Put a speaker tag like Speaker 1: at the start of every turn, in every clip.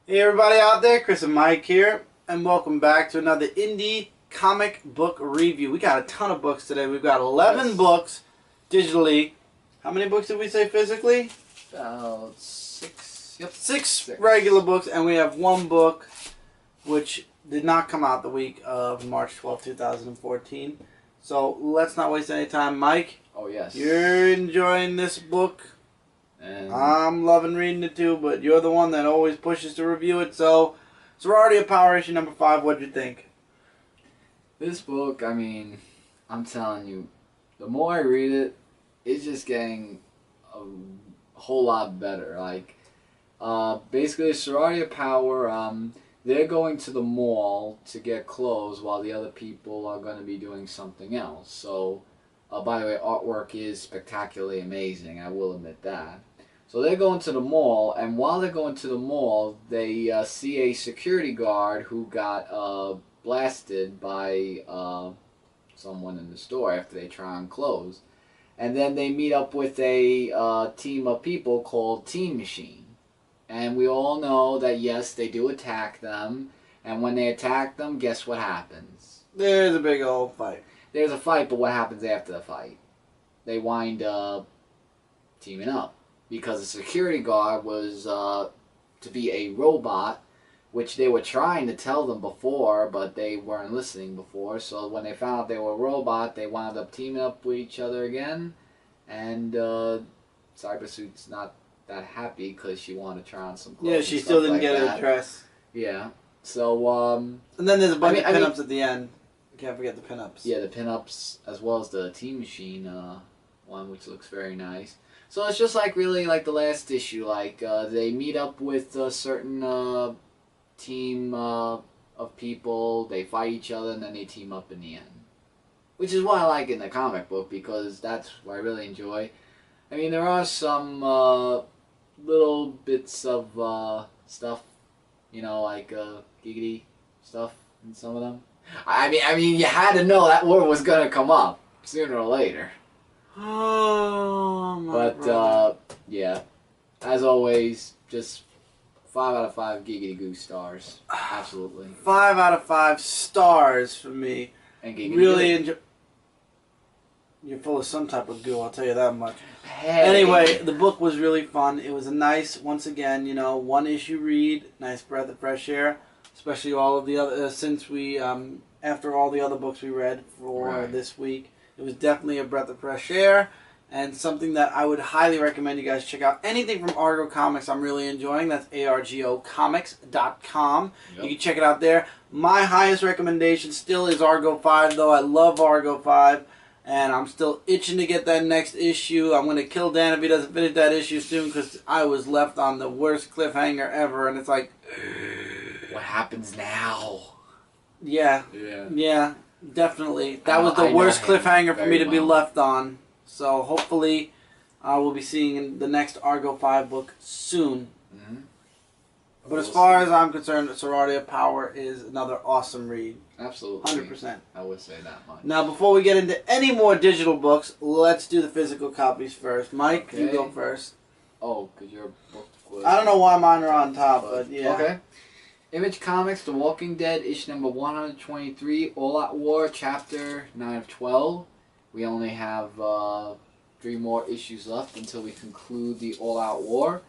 Speaker 1: Hey everybody out there, Chris and Mike here, and welcome back to another indie comic book review. We got a ton of books today. We've got 11 books digitally. How many books did we say physically?
Speaker 2: About six. Yep.
Speaker 1: Six regular books, and we have one book which did not come out the week of March 12, 2014. So let's not waste any time. Mike,
Speaker 2: Oh yes.
Speaker 1: you're enjoying this book.
Speaker 2: And
Speaker 1: I'm loving reading it too, but you're the one that always pushes to review it. So, Sorority of Power issue number 5. What'd you think?
Speaker 2: this book, I'm telling you, the more I read it, it's just getting a whole lot better. Basically, Sorority of Power, they're going to the mall to get clothes while the other people are going to be doing something else. So, by the way, artwork is spectacularly amazing. I will admit that. So they're going to the mall, and while they're going to the mall, they see a security guard who got blasted by someone in the store after they try on clothes. And then they meet up with a team of people called Team Machine. And we all know that, yes, they do attack them. And when they attack them, guess what happens?
Speaker 1: There's a big old fight.
Speaker 2: There's a fight, but what happens after the fight? They wind up teaming up. Because the security guard was to be a robot, which they were trying to tell them before, but they weren't listening before. So when they found out they were a robot, they wound up teaming up with each other again. And Cybersuit's not that happy because she wanted to try on some clothes.
Speaker 1: Yeah, she still didn't
Speaker 2: like
Speaker 1: get
Speaker 2: that.
Speaker 1: a dress.
Speaker 2: Yeah. So,
Speaker 1: And then there's a bunch of pinups at the end. Can't forget the pinups.
Speaker 2: Yeah, the pinups, as well as the Team Machine one, which looks very nice. So it's just really like the last issue. They meet up with a certain team of people, they fight each other, and then they team up in the end. Which is what I like in the comic book, because that's what I really enjoy. There are some little bits of stuff, giggity stuff in some of them. You had to know that word was going to come up sooner or later.
Speaker 1: Oh, my brother.
Speaker 2: Yeah. As always, just 5 out of 5 giggity goo stars. Absolutely.
Speaker 1: 5 out of 5 stars for me.
Speaker 2: And giggity
Speaker 1: really
Speaker 2: goo.
Speaker 1: enjoy. You're full of some type of goo, I'll tell you that much.
Speaker 2: Hey.
Speaker 1: Anyway, the book was really fun. It was a nice, once again, one issue read. Nice breath of fresh air. Especially all of the other, since we, after all the other books we read for this week. It was definitely a breath of fresh air, and something that I would highly recommend you guys check out. Anything from Argo Comics I'm really enjoying. That's argocomics.com.
Speaker 2: Yep.
Speaker 1: You can check it out there. My highest recommendation still is Argo 5, though. I love Argo 5, and I'm still itching to get that next issue. I'm going to kill Dan if he doesn't finish that issue soon, because I was left on the worst cliffhanger ever, and it's like...
Speaker 2: What happens now?
Speaker 1: Yeah. Yeah. Definitely. That was the worst cliffhanger for me to be left on. So hopefully we'll be seeing the next Argo 5 book soon.
Speaker 2: Mm-hmm.
Speaker 1: But as far as I'm concerned, Sorority of Power is another awesome read.
Speaker 2: Absolutely.
Speaker 1: 100%.
Speaker 2: I would say that much.
Speaker 1: Now, before we get into any more digital books, let's do the physical copies first. Mike, you go first.
Speaker 2: Oh, because your book was...
Speaker 1: I don't know why mine are on top, but yeah.
Speaker 2: Okay. Image Comics, The Walking Dead, issue number 123, All Out War, chapter 9 of 12. We only have 3 more issues left until we conclude the All Out War.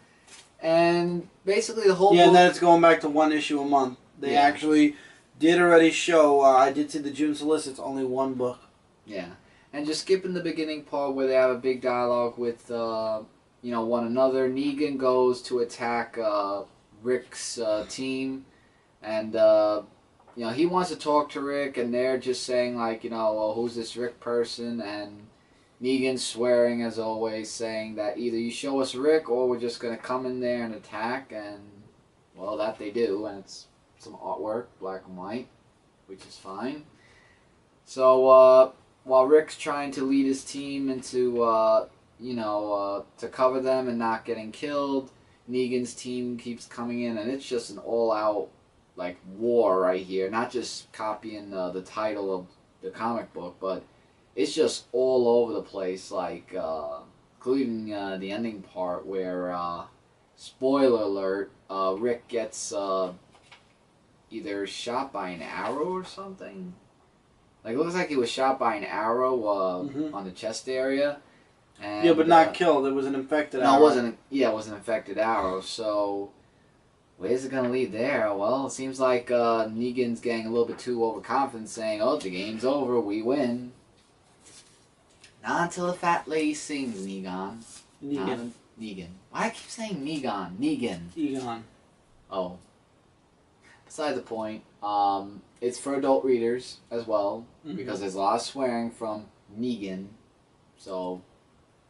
Speaker 2: And basically the whole book...
Speaker 1: and then it's going back to 1 issue a month. They actually did already show, I did see the June solicits, only 1 book.
Speaker 2: Yeah. And just skipping the beginning part where they have a big dialogue with, one another. Negan goes to attack Rick's team. And, he wants to talk to Rick, and they're just saying, well, who's this Rick person? And Negan's swearing, as always, saying that either you show us Rick, or we're just going to come in there and attack. And, well, that they do, and it's some artwork, black and white, which is fine. So, while Rick's trying to lead his team into, to cover them and not getting killed, Negan's team keeps coming in, and it's just an all-out war right here. Not just copying the title of the comic book, but it's just all over the place. Including the ending part where spoiler alert, Rick gets either shot by an arrow or something. Like, it looks like he was shot by an arrow on the chest area. And,
Speaker 1: yeah, but not killed. It was an infected
Speaker 2: no,
Speaker 1: arrow.
Speaker 2: it wasn't. Yeah, it was an infected arrow. So, where's it gonna lead there? Well, it seems like Negan's getting a little bit too overconfident, saying, "Oh, the game's over. We win." Not until the fat lady sings, Negan.
Speaker 1: Negan.
Speaker 2: Negan. Why do I keep saying Negan? Negan.
Speaker 1: Egon.
Speaker 2: Oh. Beside the point. It's for adult readers as well, because there's a lot of swearing from Negan. So,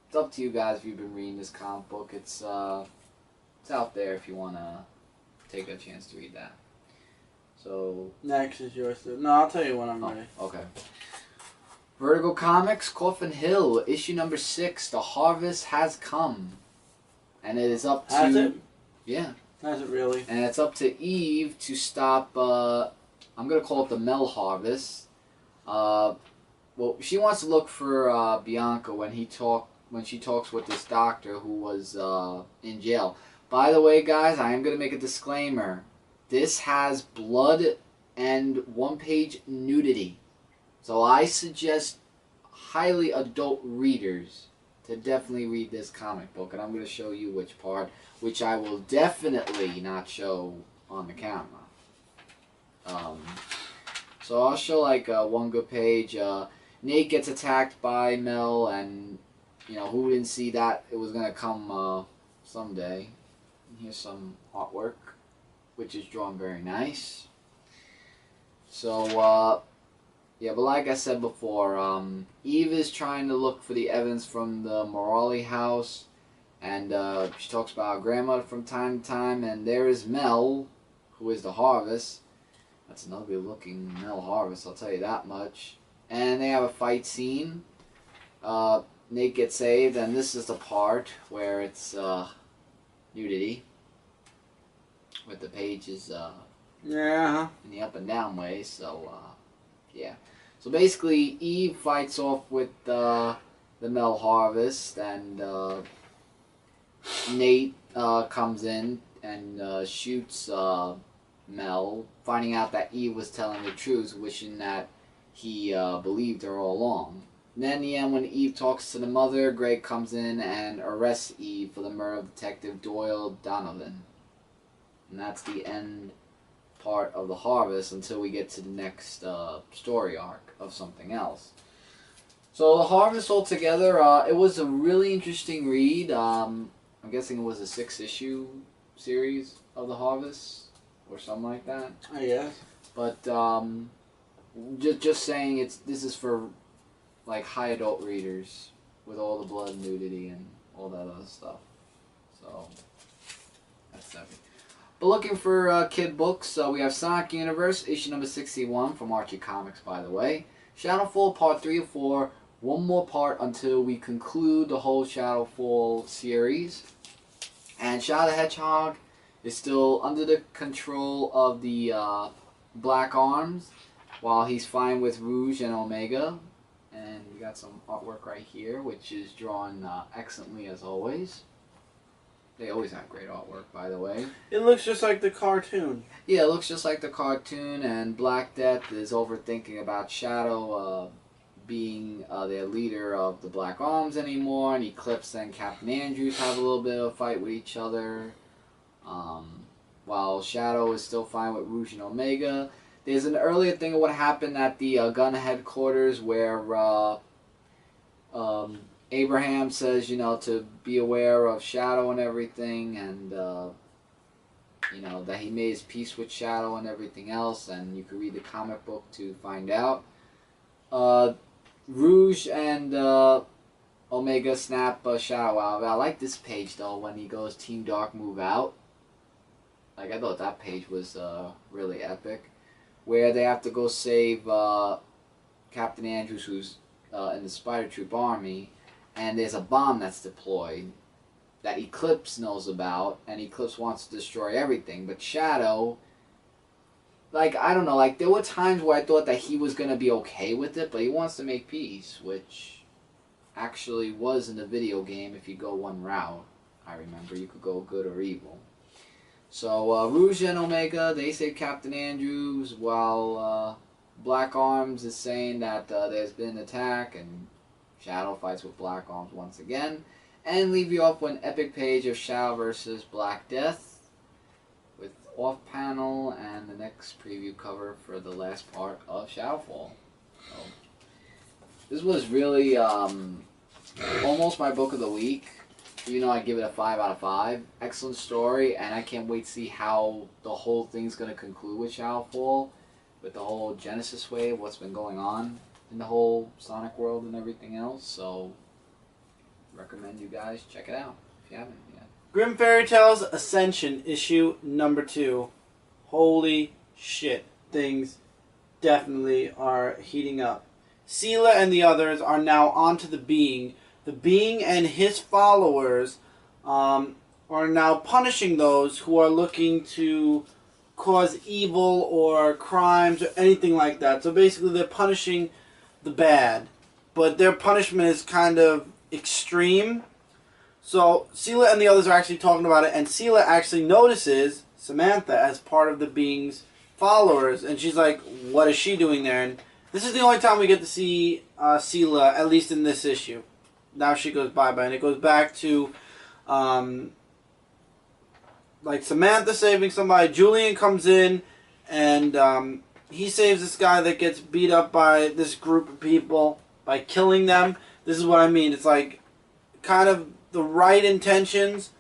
Speaker 2: it's up to you guys if you've been reading this comic book. It's out there if you want to take a chance to read that. So,
Speaker 1: Next is yours. No, I'll tell you when I'm ready.
Speaker 2: Okay. Vertigo Comics, Coffin Hill, issue number 6. The Harvest Has Come, and it is up to.
Speaker 1: Has it?
Speaker 2: Yeah.
Speaker 1: Has it really?
Speaker 2: And it's up to Eve to stop. I'm gonna call it the Mel Harvest. Well, she wants to look for Bianca when she talks with this doctor who was in jail. By the way, guys, I am gonna make a disclaimer. This has blood and one-page nudity, so I suggest highly adult readers to definitely read this comic book, and I'm gonna show you which part, which I will definitely not show on the camera. So I'll show like one good page. Nate gets attacked by Mel, and who didn't see that it was gonna come someday. Here's some artwork, which is drawn very nice. So yeah, but like I said before, Eve is trying to look for the evidence from the Morali house, and she talks about her grandmother from time to time, and there is Mel, who is the Harvest. That's an ugly looking Mel Harvest, I'll tell you that much. And they have a fight scene. Nate gets saved, and this is the part where it's nudity, with the pages
Speaker 1: Yeah.
Speaker 2: in the up and down way, so yeah. So basically, Eve fights off with the Mel Harvest, and Nate comes in and shoots Mel, finding out that Eve was telling the truth, wishing that he believed her all along. And then in the end, when Eve talks to the mother, Greg comes in and arrests Eve for the murder of Detective Doyle Donovan. And that's the end part of the Harvest until we get to the next story arc of something else. So the Harvest altogether, it was a really interesting read. I'm guessing it was a 6-issue series of the Harvest or something like that.
Speaker 1: I guess.
Speaker 2: But just saying, this is for like high adult readers with all the blood and nudity and all that other stuff. So that's everything. But looking for kid books, we have Sonic Universe, issue number 61 from Archie Comics, by the way. Shadowfall Part 3 of 4. One more part until we conclude the whole Shadowfall series. And Shadow the Hedgehog is still under the control of the Black Arms, while he's fine with Rouge and Omega. And we got some artwork right here, which is drawn excellently as always. They always have great artwork, by the way.
Speaker 1: It looks just like the cartoon.
Speaker 2: Yeah, it looks just like the cartoon, and Black Death is overthinking about Shadow being their leader of the Black Arms anymore, and Eclipse and Captain Andrews have a little bit of a fight with each other, while Shadow is still fine with Rouge and Omega. There's an earlier thing of what happened at the gun headquarters where Abraham says, to be aware of Shadow and everything, and, that he made his peace with Shadow and everything else, and you can read the comic book to find out. Rouge and Omega snap Shadow out. I like this page, though, when he goes Team Dark move out. Like, I thought that page was really epic. Where they have to go save Captain Andrews, who's in the Spider Troop army, and there's a bomb that's deployed that Eclipse knows about, and Eclipse wants to destroy everything, but Shadow, like, I don't know, like, there were times where I thought that he was going to be okay with it, but he wants to make peace, which actually was in the video game if you go one route. I remember. You could go good or evil. So Rouge and Omega, they save Captain Andrews, while Black Arms is saying that there's been an attack, and Shadow fights with Black Arms once again. And leave you off with an epic page of Shadow versus Black Death, with off panel and the next preview cover for the last part of Shadowfall. So, this was really almost my book of the week. Even though I give it a 5 out of 5. Excellent story, and I can't wait to see how the whole thing's going to conclude with Shadowfall, with the whole Genesis wave, what's been going on in the whole Sonic world and everything else. So, recommend you guys check it out if you haven't yet.
Speaker 1: Grim Fairy Tales Ascension issue number 2. Holy shit, things definitely are heating up. Sela and the others are now onto the Being. The Being and his followers are now punishing those who are looking to cause evil or crimes or anything like that. So basically they're punishing the bad. But their punishment is kind of extreme. So Sela and the others are actually talking about it, and Sela actually notices Samantha as part of the Being's followers, and she's like, what is she doing there? And this is the only time we get to see Sela, at least in this issue. Now she goes bye-bye, and it goes back to like Samantha saving somebody. Julian comes in, and he saves this guy that gets beat up by this group of people by killing them. This is what I mean. It's like kind of the right intentions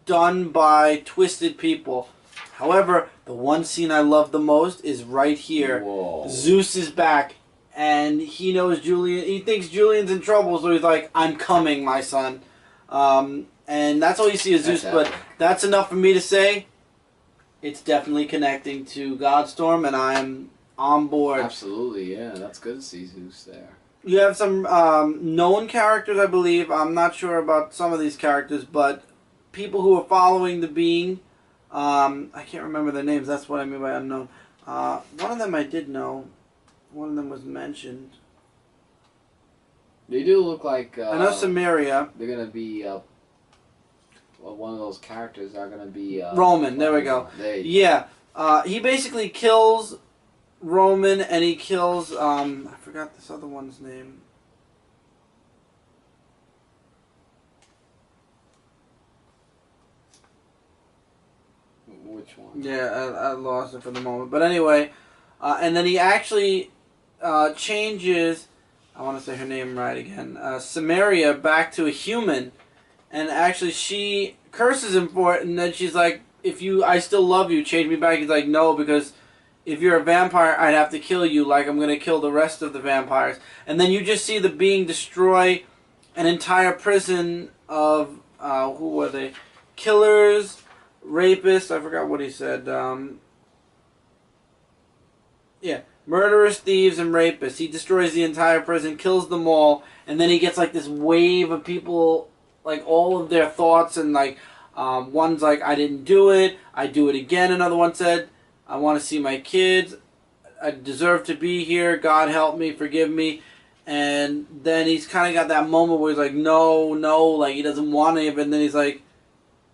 Speaker 1: done by twisted people. However, the one scene I love the most is right here.
Speaker 2: Whoa.
Speaker 1: Zeus is back, and he knows Julian. He thinks Julian's in trouble, so he's like, I'm coming, my son. And that's all you see is Zeus, but that's enough for me to say it's definitely connecting to Godstorm, and I'm on board.
Speaker 2: Absolutely, yeah. That's good to see Zeus there.
Speaker 1: You have some known characters, I believe. I'm not sure about some of these characters, but people who are following the Being. I can't remember their names. That's what I mean by unknown. One of them I did know. One of them was mentioned.
Speaker 2: They do look like...
Speaker 1: I know Samaria.
Speaker 2: They're going to be... one of those characters are going to be...
Speaker 1: Roman. There we go. Yeah. He basically kills Roman, and he kills... I forgot this other one's name.
Speaker 2: Which one?
Speaker 1: Yeah, I lost it for the moment. But anyway, and then he actually changes, I want to say her name right again, Samaria back to a human. And actually she curses him for it, and then she's like, I still love you, change me back. He's like, no, because if you're a vampire, I'd have to kill you like I'm going to kill the rest of the vampires. And then you just see the Being destroy an entire prison of, who were they? Killers, rapists, I forgot what he said. Murderers, thieves, and rapists. He destroys the entire prison, kills them all, and then he gets like this wave of people, like all of their thoughts, and like one's like, I didn't do it, I do it again. Another one said, I want to see my kids, I deserve to be here, God help me, forgive me. And then he's kind of got that moment where he's like, no, like he doesn't want any of it, and then he's like,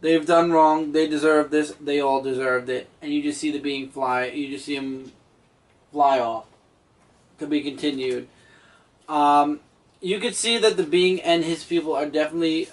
Speaker 1: they've done wrong, they deserve this, they all deserved it. And you just see the Being fly, you just see him fly off. To be continued. You could see that the Being and his people are definitely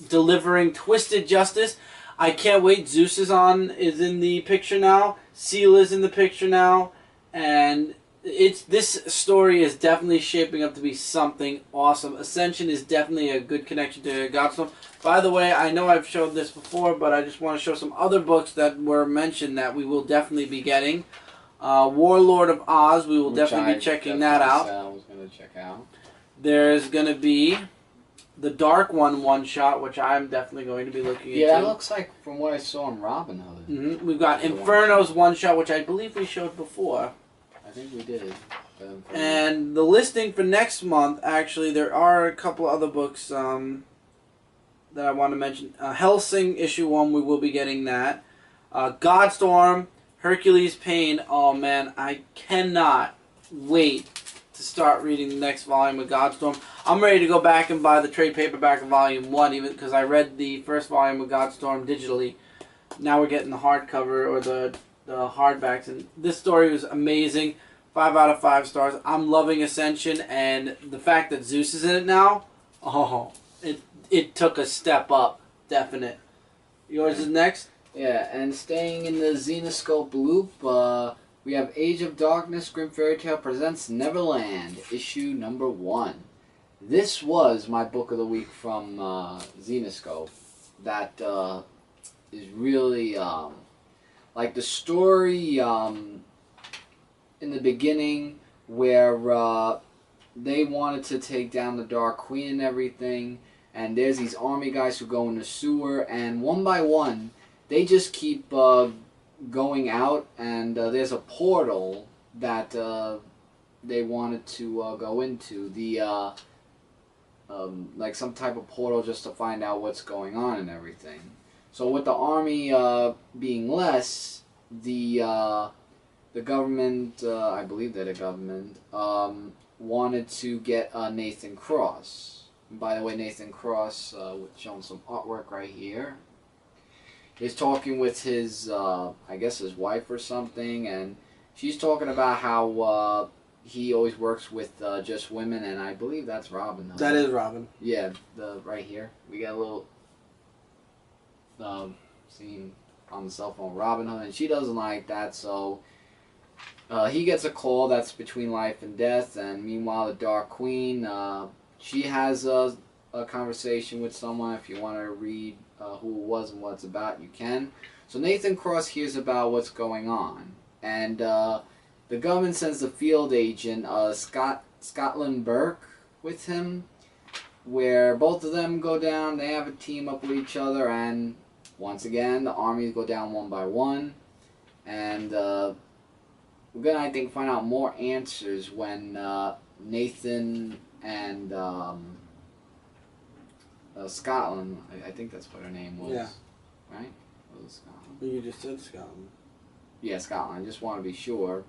Speaker 1: delivering twisted justice. I can't wait. Zeus is in the picture now. Sela's in the picture now. And this story is definitely shaping up to be something awesome. Ascension is definitely a good connection to Godstorm. By the way, I know I've showed this before, but I just want to show some other books that were mentioned that we will definitely be getting. Warlord of Oz, we will definitely be checking that out.
Speaker 2: I was going to check out.
Speaker 1: There's going to be the Dark one-shot, which I'm definitely going to be looking into.
Speaker 2: Yeah, that looks like from what I saw in Robin Hood.
Speaker 1: Mm-hmm. We've got Inferno's one-shot, which I believe we showed before.
Speaker 2: I think we did.
Speaker 1: And the listing for next month, actually, there are a couple of other books that I want to mention. Hellsing issue 1, we will be getting that. Godstorm, Hercules Pain. Oh man, I cannot wait to start reading the next volume of Godstorm. I'm ready to go back and buy the trade paperback of Volume 1, even because I read the first volume of Godstorm digitally. Now we're getting the hardcover or the hardbacks, and this story was amazing. 5 out of 5 stars. I'm loving Ascension, and the fact that Zeus is in it now, it took a step up, definite. Yours is next?
Speaker 2: Yeah, and staying in the Zenescope loop, we have Age of Darkness, Grim Fairy Tale presents Neverland, issue number 1. This was my book of the week from Zenescope. That is really, like the story in the beginning where they wanted to take down the Dark Queen and everything, and there's these army guys who go in the sewer, and one by one, they just keep going out, and there's a portal that they wanted to go into. Like some type of portal just to find out what's going on and everything. So with the army being less, the government, I believe that the government, wanted to get Nathan Cross. And by the way, Nathan Cross, showing some artwork right here, is talking with his, I guess his wife or something, and she's talking about how he always works with just women, and I believe that's Robin.
Speaker 1: That is Robin.
Speaker 2: Yeah, right here. We got a little scene on the cell phone, Robin Hood, and she doesn't like that, so he gets a call that's between life and death, and meanwhile the Dark Queen, she has a conversation with someone. If you want to read who it was and what it's about, you can. So Nathan Cross hears about what's going on, and the government sends the field agent, Scotland Burke, with him, where both of them go down. They have a team up with each other, and once again, the armies go down one by one. And we're going to, I think, find out more answers when Nathan and Scotland, I think that's what her name was.
Speaker 1: Yeah.
Speaker 2: Right? What was Scotland?
Speaker 1: You just said Scotland.
Speaker 2: Yeah, Scotland. I just want to be sure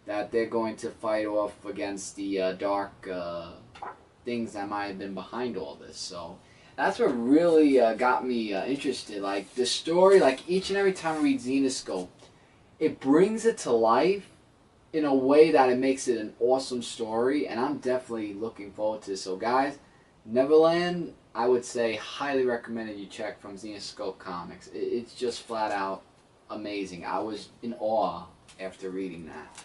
Speaker 2: that they're going to fight off against the dark things that might have been behind all this. So that's what really got me interested. Like the story, like each and every time I read Zenescope, it brings it to life in a way that it makes it an awesome story, and I'm definitely looking forward to this. So guys, Neverland, I would say highly recommended you check from Zenescope Comics. It's just flat out amazing. I was in awe after reading that.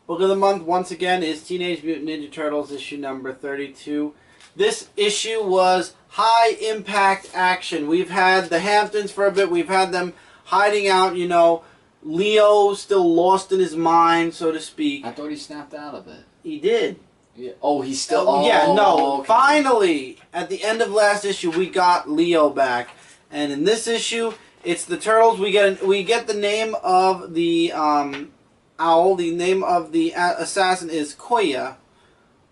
Speaker 1: Book of the month, once again, is Teenage Mutant Ninja Turtles, issue number 32. This issue was high-impact action. We've had the Hamptons for a bit. We've had them hiding out, you know. Leo still lost in his mind, so to speak.
Speaker 2: I thought he snapped out of it.
Speaker 1: He did.
Speaker 2: Yeah. Oh, he's still... Oh,
Speaker 1: yeah, no.
Speaker 2: Okay.
Speaker 1: Finally, at the end of last issue, we got Leo back. And in this issue, it's the Turtles. We get the name of the... owl. The name of the assassin is Koya.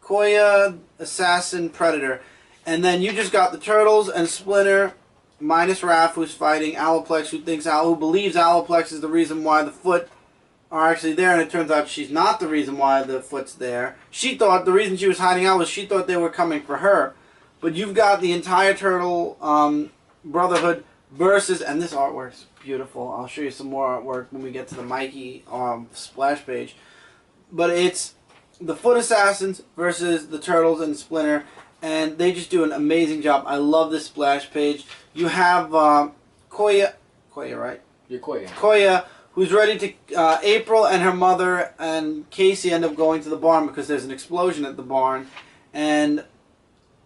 Speaker 1: Koya, assassin, predator. And then you just got the Turtles and Splinter, minus Raph, who's fighting Aloplex, who believes Aloplex is the reason why the Foot are actually there, and it turns out she's not the reason why the Foot's there. She thought the reason she was hiding out was she thought they were coming for her. But you've got the entire Turtle Brotherhood versus, and this artwork's beautiful. I'll show you some more artwork when we get to the Mikey splash page. But it's the Foot Assassins versus the Turtles and Splinter, and they just do an amazing job. I love this splash page. You have Koya, right?
Speaker 2: You're Koya.
Speaker 1: Koya, who's ready to... April and her mother and Casey end up going to the barn because there's an explosion at the barn. And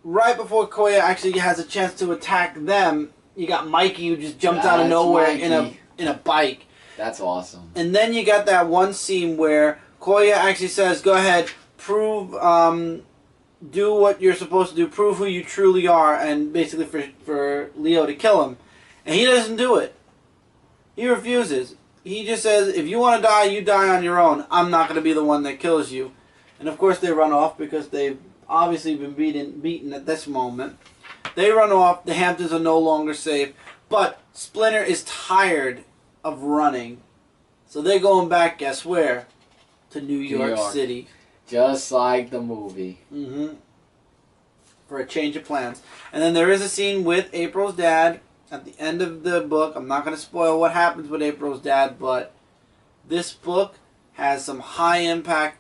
Speaker 1: right before Koya actually has a chance to attack them, you got Mikey who just jumped out of nowhere in a bike.
Speaker 2: That's awesome.
Speaker 1: And then you got that one scene where Koya actually says, go ahead, prove, do what you're supposed to do, prove who you truly are, and basically for Leo to kill him. And he doesn't do it. He refuses. He just says, if you want to die, you die on your own. I'm not going to be the one that kills you. And of course they run off because they've obviously been beaten at this moment. They run off. The Hamptons are no longer safe. But Splinter is tired of running. So they're going back, guess where? To New York City.
Speaker 2: Just like the movie.
Speaker 1: Mm-hmm. for a change of plans. And then there is a scene with April's dad at the end of the book. I'm not going to spoil what happens with April's dad, but this book has some high impact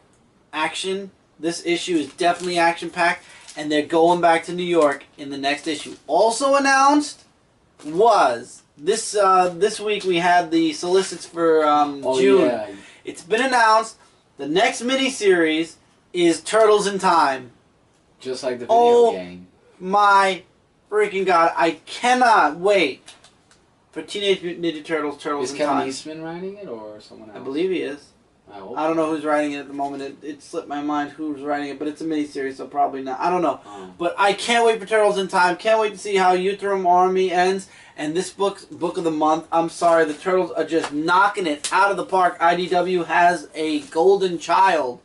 Speaker 1: action. This issue is definitely action packed, and they're going back to New York in the next issue. Also announced was this week we had the solicits for June.
Speaker 2: Yeah.
Speaker 1: It's been announced the next miniseries is Turtles in Time.
Speaker 2: Just like the video
Speaker 1: Oh.
Speaker 2: game.
Speaker 1: My freaking god! I cannot wait for Teenage Mutant Ninja Turtles: Turtles
Speaker 2: Is
Speaker 1: in
Speaker 2: Kevin
Speaker 1: Time.
Speaker 2: Eastman writing it or someone else?
Speaker 1: I believe he is.
Speaker 2: I hope.
Speaker 1: I don't know who's writing it at the moment. It slipped my mind who's writing it, but it's a miniseries, so probably not. I don't know. But I can't wait for Turtles in Time. Can't wait to see how Uterum Army ends. And this book of the month, I'm sorry, the Turtles are just knocking it out of the park. IDW has a golden child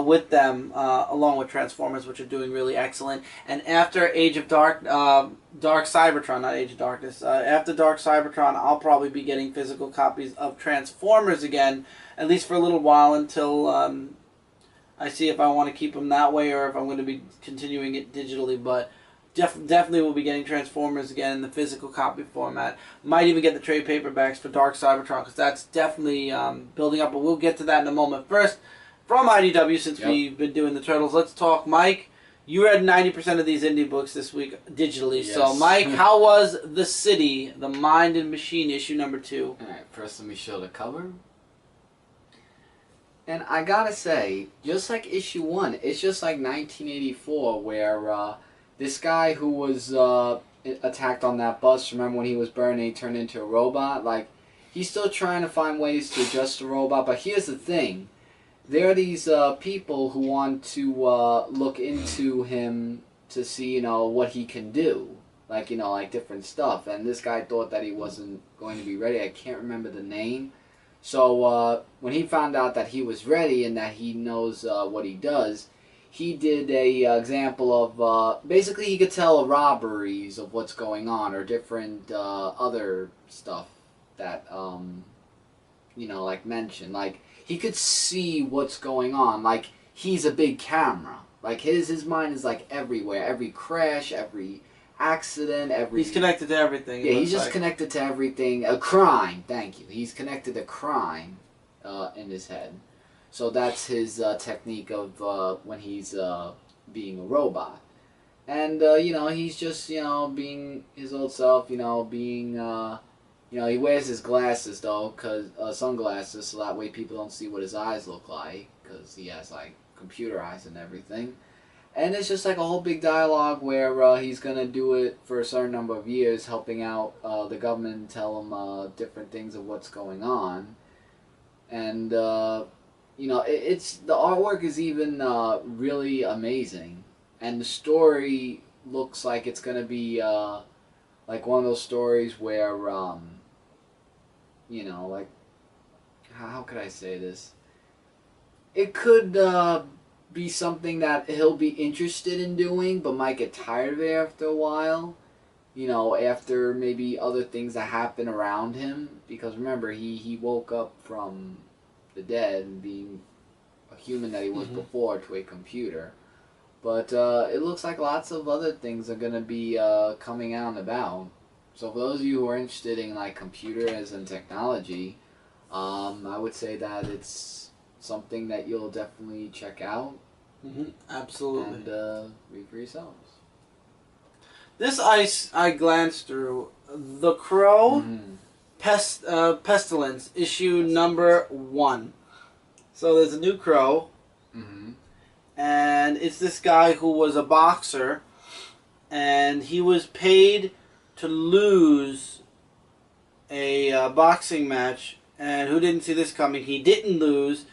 Speaker 1: with them, along with Transformers, which are doing really excellent. And after Age of Dark Cybertron, not Age of Darkness, after Dark Cybertron, I'll probably be getting physical copies of Transformers again, at least for a little while until I see if I want to keep them that way or if I'm going to be continuing it digitally. But definitely will be getting Transformers again in the physical copy format. Might even get the trade paperbacks for Dark Cybertron, because that's definitely building up, but we'll get to that in a moment. First, from IDW, since we've been doing the Turtles, let's talk. Mike, you read 90% of these indie books this week digitally.
Speaker 2: Yes.
Speaker 1: So, Mike, how was The City, The Mind and Machine, issue number 2?
Speaker 2: Alright, first let me show the cover. And I gotta say, just like issue 1, it's just like 1984, where this guy who was attacked on that bus, remember when he was burned and he turned into a robot? Like, he's still trying to find ways to adjust the robot, but here's the thing. There are these people who want to look into him to see, you know, what he can do. Like, you know, like different stuff. And this guy thought that he wasn't going to be ready. I can't remember the name. So when he found out that he was ready and that he knows what he does, he did a example of, basically he could tell robberies of what's going on or different other stuff that, you know, like mentioned. Like, he could see what's going on. Like, he's a big camera. Like, his mind is, like, everywhere. Every crash, every accident, every...
Speaker 1: He's connected to everything.
Speaker 2: Yeah, he's just connected to everything. A crime, thank you. He's connected to crime in his head. So that's his technique of when he's being a robot. And, you know, he's just, you know, being his old self, you know, being... you know, he wears his glasses, though, sunglasses, so that way people don't see what his eyes look like, because he has, like, computer eyes and everything. And it's just like a whole big dialogue where he's going to do it for a certain number of years, helping out the government and tell him different things of what's going on. And, you know, the artwork is even really amazing. And the story looks like it's going to be like one of those stories where, you know, like, how could I say this? It could be something that he'll be interested in doing, but might get tired of it after a while. You know, after maybe other things that happen around him. Because remember, he woke up from the dead and being a human that he was before to a computer. But it looks like lots of other things are going to be coming out and about. So for those of you who are interested in like computers and technology, I would say that it's something that you'll definitely check out.
Speaker 1: Absolutely.
Speaker 2: And read for yourselves.
Speaker 1: This I glanced through. The Crow, Pestilence, issue number 1. So there's a new Crow. And it's this guy who was a boxer, and he was paid to lose a boxing match, and who didn't see this coming? He didn't lose.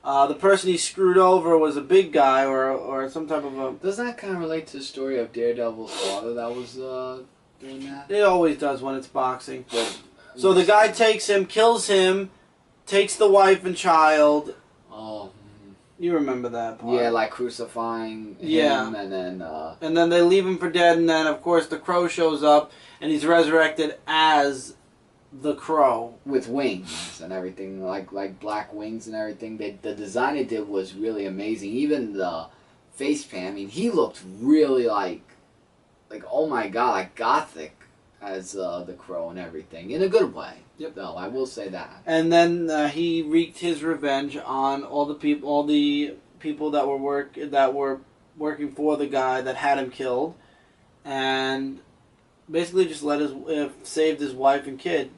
Speaker 1: The person he screwed over was a big guy, or some type of a...
Speaker 2: Doesn't that kind of relate to the story of Daredevil's father that was doing that?
Speaker 1: It always does when it's boxing. So the guy takes him, kills him, takes the wife and child.
Speaker 2: Oh.
Speaker 1: You remember that part.
Speaker 2: Yeah, like crucifying him, and then...
Speaker 1: And then they leave him for dead, and then, of course, the Crow shows up, and he's resurrected as the Crow.
Speaker 2: With wings and everything, like black wings and everything. The design it did was really amazing. Even the face paint. I mean, he looked really like oh my god, like gothic as the Crow and everything in a good way.
Speaker 1: Yep.
Speaker 2: Though I will say that.
Speaker 1: And then he wreaked his revenge on all the people that were working for the guy that had him killed, and basically just saved his wife and kid,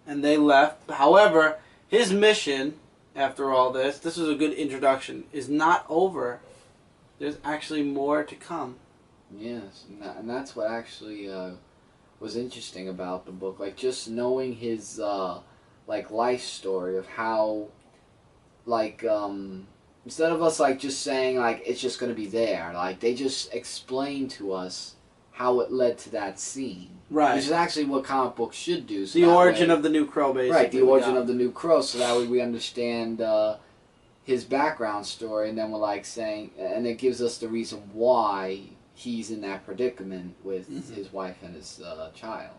Speaker 1: and they left. However, his mission after all this was a good introduction, is not over. There's actually more to come.
Speaker 2: Yes, and that's what actually was interesting about the book. Like, just knowing his like life story of how, like, instead of us like just saying like it's just gonna be there, like they just explained to us how it led to that scene.
Speaker 1: Right.
Speaker 2: Which is actually what comic books should do. So
Speaker 1: the origin of the new Crow, basically.
Speaker 2: Right, the origin of the new Crow, so that way we understand his background story, and then we're like saying, and it gives us the reason why he's in that predicament with his wife and his child.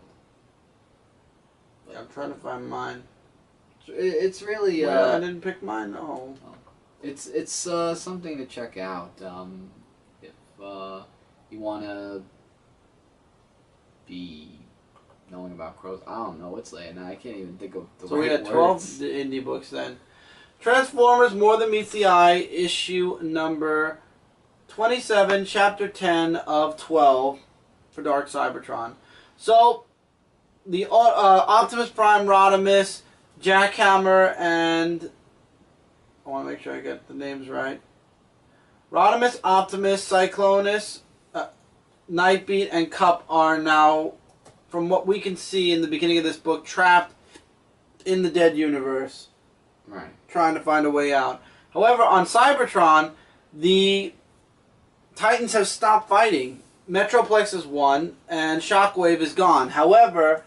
Speaker 1: Yeah, I'm trying to find mine.
Speaker 2: It's really.
Speaker 1: I didn't pick mine. Oh.
Speaker 2: It's something to check out if you want to be knowing about crows. I don't know what's late now. I can't even think of the
Speaker 1: So
Speaker 2: right
Speaker 1: we had 12
Speaker 2: words.
Speaker 1: indie books then. Transformers More Than Meets the Eye, issue number 27, chapter 10 of 12 for Dark Cybertron. So, the Optimus Prime, Rodimus, Jackhammer, and I want to make sure I get the names right. Rodimus, Optimus, Cyclonus, Nightbeat, and Cup are now, from what we can see in the beginning of this book, trapped in the dead universe.
Speaker 2: Right.
Speaker 1: Trying to find a way out. However, on Cybertron, the Titans have stopped fighting. Metroplex is won, and Shockwave is gone. However,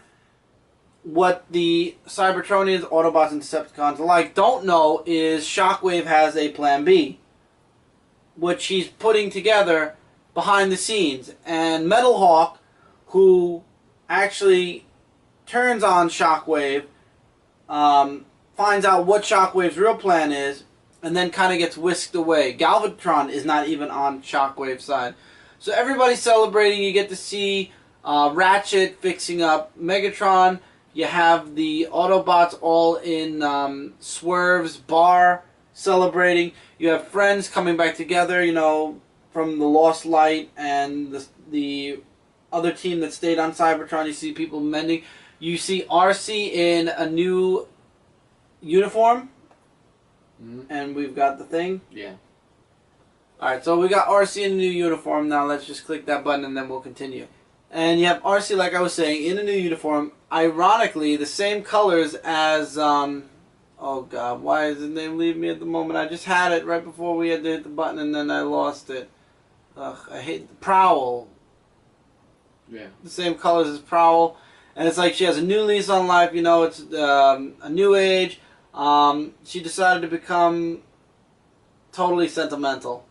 Speaker 1: what the Cybertronians, Autobots, and Decepticons alike don't know is Shockwave has a plan B, which he's putting together behind the scenes. And Metalhawk, who actually turns on Shockwave, finds out what Shockwave's real plan is, and then kind of gets whisked away. Galvatron is not even on Shockwave's side. So everybody's celebrating. You get to see Ratchet fixing up Megatron. You have the Autobots all in Swerve's bar celebrating. You have friends coming back together, you know, from the Lost Light and the other team that stayed on Cybertron. You see people mending. You see RC in a new uniform. And we've got the thing.
Speaker 2: Yeah.
Speaker 1: Alright, so we got RC in a new uniform. Now let's just click that button and then we'll continue. And you have RC, like I was saying, in a new uniform. Ironically, the same colors as, oh god, why is his name leaving me at the moment? I just had it right before we had to hit the button and then I lost it. Ugh, I hate the Prowl.
Speaker 2: Yeah.
Speaker 1: The same colors as Prowl. And it's like she has a new lease on life, you know, it's a new age. She decided to become totally sentimental,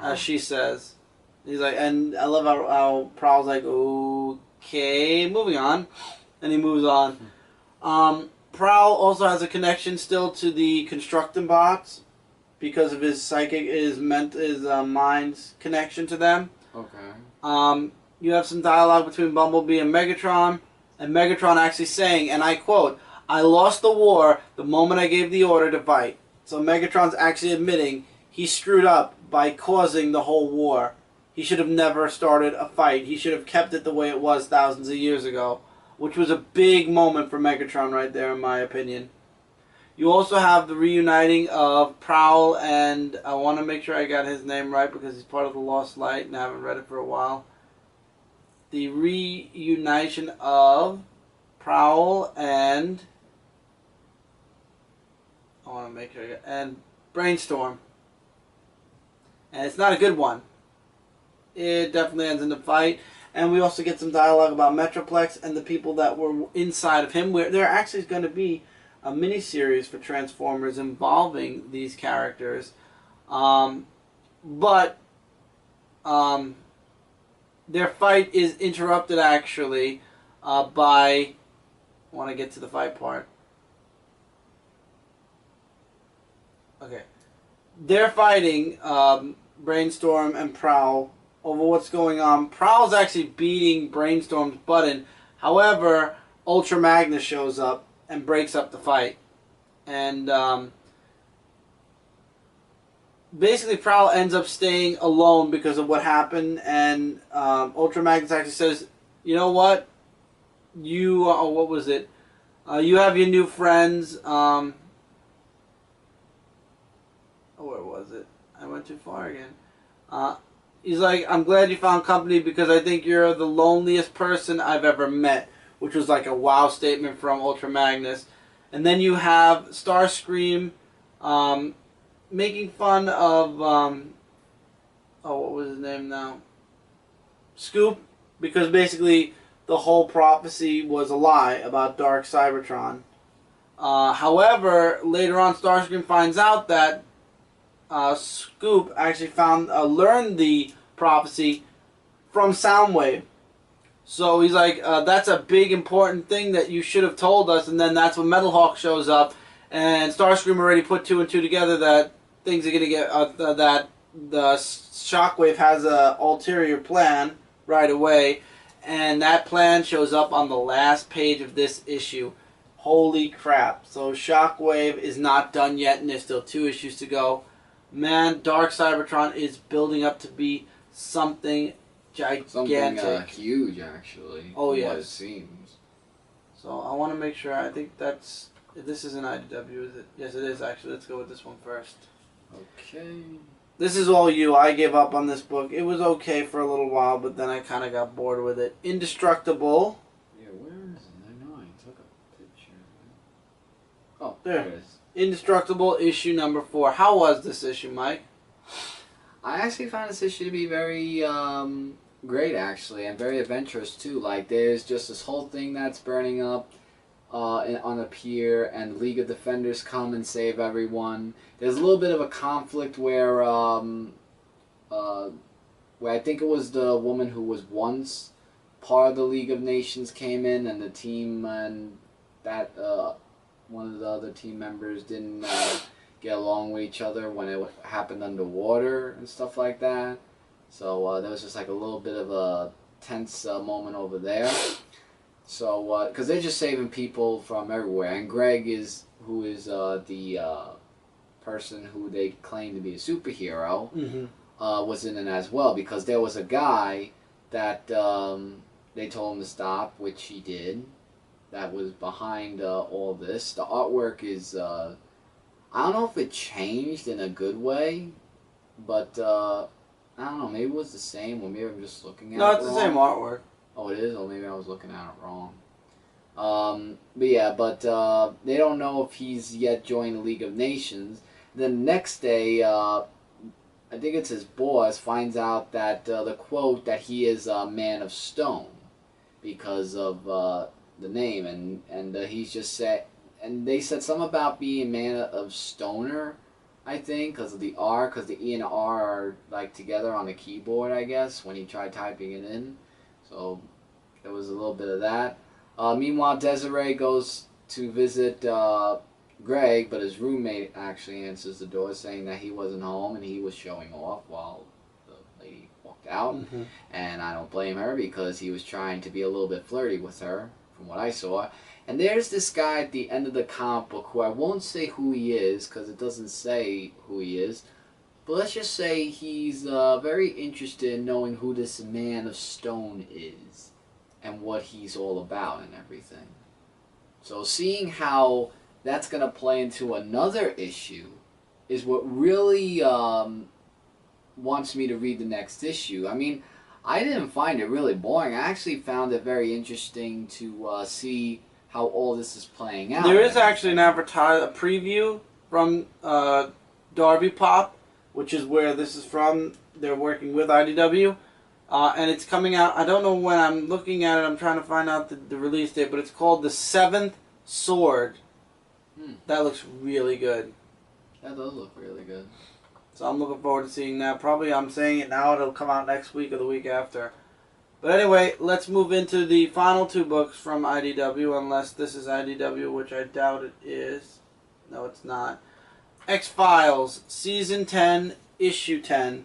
Speaker 1: as she says. He's like, and I love how Prowl's like, okay, moving on, and he moves on. Prowl also has a connection still to the Constructimbots because of his mind's connection to them.
Speaker 2: Okay.
Speaker 1: You have some dialogue between Bumblebee and Megatron actually saying, and I quote, "I lost the war the moment I gave the order to fight." So Megatron's actually admitting he screwed up by causing the whole war. He should have never started a fight. He should have kept it the way it was thousands of years ago, which was a big moment for Megatron right there, in my opinion. You also have the reuniting of Prowl and, I want to make sure I got his name right because he's part of the Lost Light and I haven't read it for a while. The reunition of Prowl and, I want to make sure I got, and Brainstorm. And it's not a good one. It definitely ends in a fight. And we also get some dialogue about Metroplex and the people that were inside of him. Where there actually is going to be a mini-series for Transformers involving these characters. But their fight is interrupted actually by... I want to get to the fight part. Okay. They're fighting Brainstorm and Prowl over what's going on. Prowl's actually beating Brainstorm's button. However, Ultra Magnus shows up and breaks up the fight. And basically Prowl ends up staying alone because of what happened. And Ultra Magnus actually says, you know what? You, what was it? You have your new friends. Where was it? I went too far again. He's like, I'm glad you found company because I think you're the loneliest person I've ever met. Which was like a wow statement from Ultra Magnus. And then you have Starscream making fun of, what was his name now? Scoop. Because basically the whole prophecy was a lie about Dark Cybertron. However, later on Starscream finds out that Scoop actually learned the prophecy from Soundwave. So he's like, that's a big important thing that you should have told us. And then that's when Metalhawk shows up, and Starscream already put 2 and 2 together that things are gonna get that the Shockwave has a ulterior plan right away, and that plan shows up on the last page of this issue. Holy crap! So Shockwave is not done yet, and there's still 2 issues to go. Man, Dark Cybertron is building up to be something gigantic.
Speaker 2: Something huge, actually.
Speaker 1: Oh,
Speaker 2: yes.
Speaker 1: yes.
Speaker 2: What it seems.
Speaker 1: So I want to make sure. I think this isn't IDW, is it? Yes, it is actually. Let's go with this one first.
Speaker 2: Okay.
Speaker 1: This is all you. I gave up on this book. It was okay for a little while, but then I kind of got bored with it. Indestructible.
Speaker 2: Yeah, where is it? I know I took a picture. Oh,
Speaker 1: There.
Speaker 2: there it is.
Speaker 1: Indestructible issue number 4. How was this issue, Mike?
Speaker 2: I actually found this issue to be very great, actually, and very adventurous too. Like, there's just this whole thing that's burning up on a pier, and the League of Defenders come and save everyone. There's a little bit of a conflict where I think it was the woman who was once part of the League of Nations came in, and the team and that one of the other team members didn't get along with each other when it happened underwater and stuff like that. So there was just like a little bit of a tense moment over there. So because they're just saving people from everywhere, and Greg who is the person who they claim to be a superhero, was in it as well, because there was a guy that they told him to stop, which he did. That was behind all this. The artwork is I don't know if it changed in a good way, but I don't know, maybe it was the same, or maybe I'm just looking at it wrong.
Speaker 1: No, it's the same artwork.
Speaker 2: Oh, it is? Or maybe I was looking at it wrong. But yeah, they don't know if he's yet joined the League of Nations. Then the next day, I think it's his boss, finds out that the quote that he is a man of stone because of the name, and he's just said, and they said something about being man of stoner, I think, because of the R, because the E and R are like together on the keyboard, I guess, when he tried typing it in. So there was a little bit of that. Meanwhile, Desiree goes to visit Greg, but his roommate actually answers the door saying that he wasn't home and he was showing off while the lady walked out. And I don't blame her, because he was trying to be a little bit flirty with her, from what I saw. And there's this guy at the end of the comic book who I won't say who he is because it doesn't say who he is. But let's just say he's very interested in knowing who this man of stone is and what he's all about and everything. So seeing how that's going to play into another issue is what really wants me to read the next issue. I mean, I didn't find it really boring. I actually found it very interesting to see how all this is playing out.
Speaker 1: There is actually a preview from Darby Pop, which is where this is from. They're working with IDW. And it's coming out, I don't know when. I'm looking at it, I'm trying to find out the release date, but it's called The Seventh Sword. That looks really good.
Speaker 2: That does look really good.
Speaker 1: So I'm looking forward to seeing that. Probably, I'm saying it now, it'll come out next week or the week after. But anyway, let's move into the final 2 books from IDW, unless this is IDW, which I doubt it is. No, it's not. X-Files, Season 10, Issue 10.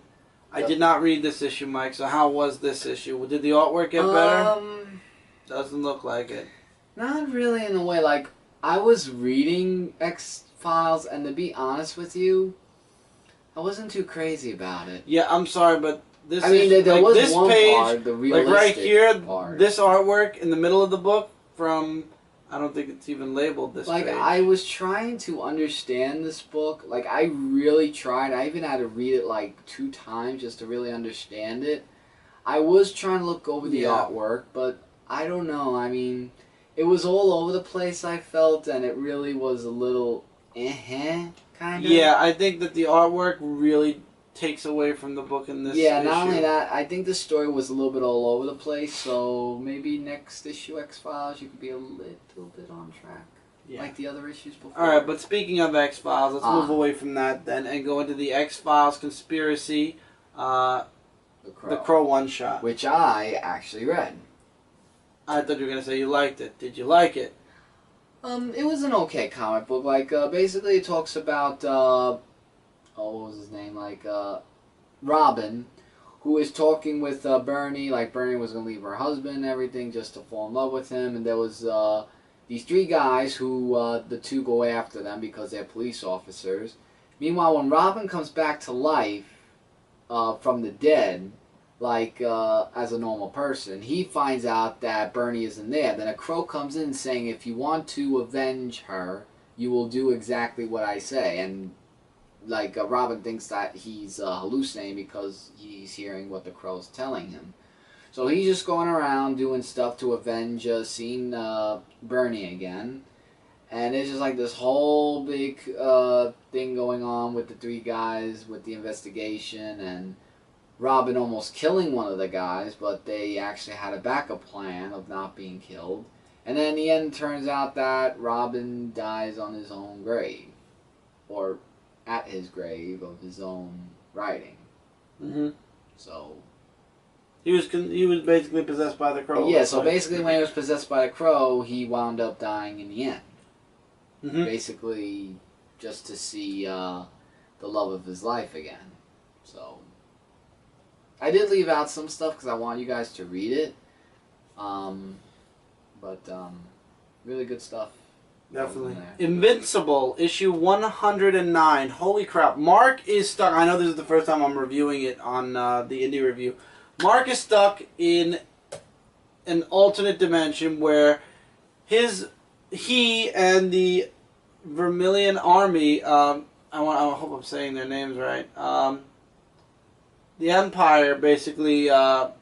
Speaker 1: I did not read this issue, Mike. So how was this issue? Did the artwork get better? Doesn't look like it.
Speaker 2: Not really in a way. Like, I was reading X-Files, and to be honest with you, I wasn't too crazy about it.
Speaker 1: Yeah, I'm sorry, but this.
Speaker 2: I mean, there
Speaker 1: like,
Speaker 2: was
Speaker 1: this
Speaker 2: one
Speaker 1: page,
Speaker 2: part, the realistic
Speaker 1: like right here,
Speaker 2: part.
Speaker 1: this artwork in the middle of the book from. I don't think it's even labeled this
Speaker 2: Like,
Speaker 1: page.
Speaker 2: I was trying to understand this book. Like, I really tried. I even had to read it, like, 2 times just to really understand it. I was trying to look over the artwork, but I don't know. I mean, it was all over the place, I felt, and it really was a little kind of.
Speaker 1: Yeah, I think that the artwork really takes away from the book in this issue.
Speaker 2: Not only that, I think the story was a little bit all over the place, so maybe next issue X-Files you could be a little bit on track, like the other issues before.
Speaker 1: Alright, but speaking of X-Files, let's move away from that then and go into the X-Files Conspiracy, the Crow one-shot.
Speaker 2: Which I actually read.
Speaker 1: I thought you were going to say you liked it. Did you like it?
Speaker 2: It was an okay comic book. Like, basically it talks about, what was his name? Like, Robin, who is talking with Bernie. Like, Bernie was going to leave her husband and everything just to fall in love with him. And there was these 3 guys who the 2 go after them because they're police officers. Meanwhile, when Robin comes back to life from the dead, like, as a normal person, he finds out that Bernie isn't there. Then a crow comes in saying, if you want to avenge her, you will do exactly what I say. And like, Robin thinks that he's hallucinating because he's hearing what the crow's telling him. So he's just going around doing stuff to avenge seeing Bernie again. And it's just like this whole big thing going on with the 3 guys with the investigation, and Robin almost killing one of the guys, but they actually had a backup plan of not being killed. And then in the end, it turns out that Robin dies on his own grave. Or at his grave of his own writing.
Speaker 1: Mm-hmm.
Speaker 2: So
Speaker 1: he was basically possessed by the crow.
Speaker 2: Yeah, so basically when he was possessed by the crow, he wound up dying in the end. Mm-hmm. Basically just to see the love of his life again. So I did leave out some stuff because I want you guys to read it. Really good stuff.
Speaker 1: Definitely. Invincible, issue 109. Holy crap. Mark is stuck. I know this is the first time I'm reviewing it on the Indie Review. Mark is stuck in an alternate dimension where he and the Vermilion Army, I hope I'm saying their names right, the Empire basically have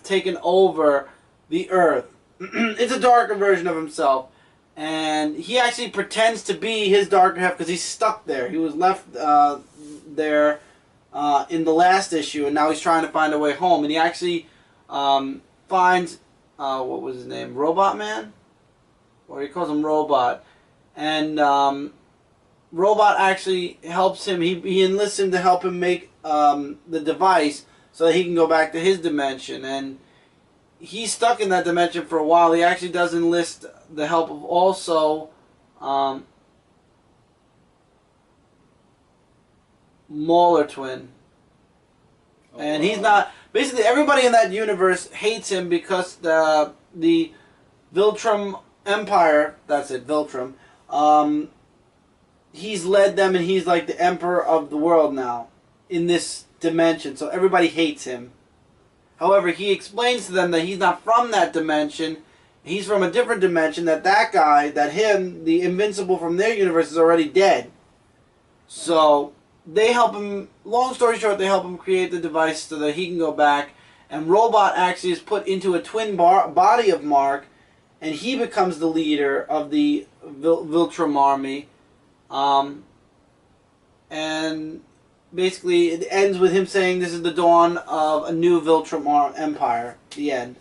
Speaker 1: taken over the Earth. It's a darker version of himself. And he actually pretends to be his darker half because he's stuck there. He was left there in the last issue, and now he's trying to find a way home. And he actually finds, what was his name, Robot Man? Or he calls him Robot. And Robot actually helps him. He enlists him to help him make the device so that he can go back to his dimension. And he's stuck in that dimension for a while. He actually does enlist the help of also Mauler Twin. And he's not... Basically, everybody in that universe hates him because the Viltrum Empire... That's it, Viltrum. He's led them, and he's like the emperor of the world now in this dimension. So everybody hates him. However, he explains to them that he's not from that dimension. He's from a different dimension, that guy, the Invincible from their universe is already dead. So they help him, long story short, they help him create the device so that he can go back. And Robot actually is put into a twin body of Mark, and he becomes the leader of the Viltrum army. And basically, it ends with him saying this is the dawn of a new Viltrum Empire. The end.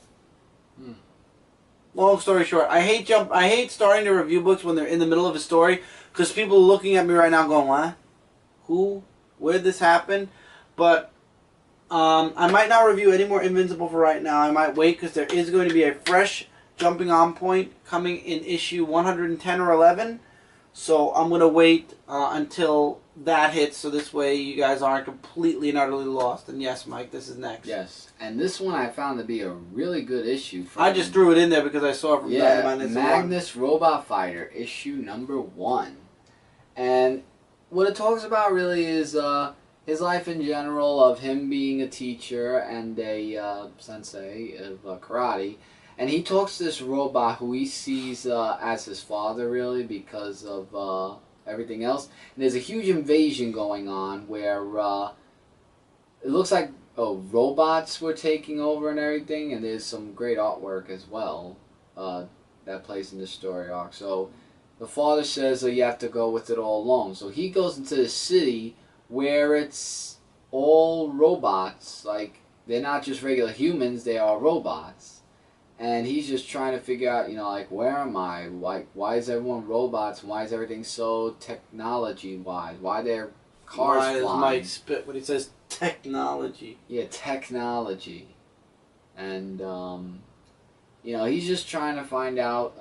Speaker 1: Long story short, I hate starting to review books when they're in the middle of a story, because people are looking at me right now going, what? Who? Where did this happen? But I might not review any more Invincible for right now. I might wait, because there is going to be a fresh jumping on point coming in issue 110 or 11. So I'm gonna wait until that hits, so this way you guys aren't completely and utterly lost. And yes, Mike, this is next.
Speaker 2: Yes, and this one I found to be a really good issue.
Speaker 1: I just threw it in there because I saw it from
Speaker 2: Magnus Robot Fighter, issue number 1. And what it talks about really is his life in general, of him being a teacher and a sensei of karate. And he talks to this robot who he sees as his father, really, because of everything else. And there's a huge invasion going on where it looks like robots were taking over and everything, and there's some great artwork as well that plays in the story arc. So the father says you have to go with it all alone. So he goes into the city where it's all robots. Like, they're not just regular humans, they are robots. And he's just trying to figure out, like, where am I? Why is everyone robots? Why is everything so technology-wise? Why are there cars flying?
Speaker 1: Why does Mike spit when he says technology?
Speaker 2: Yeah, technology. And, he's just trying to find out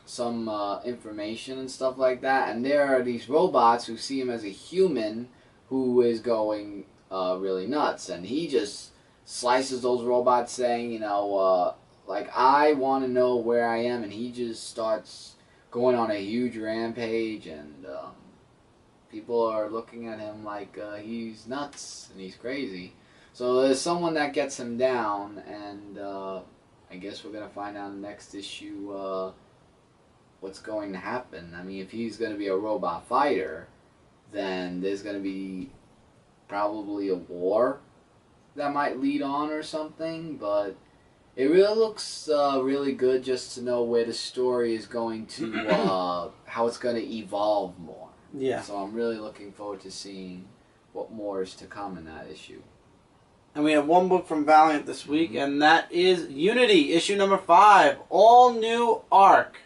Speaker 2: some information and stuff like that. And there are these robots who see him as a human who is going really nuts. And he just slices those robots, saying, like, I want to know where I am. And he just starts going on a huge rampage, and people are looking at him like he's nuts and he's crazy. So there's someone that gets him down, and I guess we're going to find out in the next issue what's going to happen. I mean, if he's going to be a robot fighter, then there's going to be probably a war that might lead on or something, but it really looks really good just to know where the story is going to, how it's going to evolve more.
Speaker 1: Yeah.
Speaker 2: So I'm really looking forward to seeing what more is to come in that issue.
Speaker 1: And we have one book from Valiant this week, and that is Unity, issue number 5. All new arc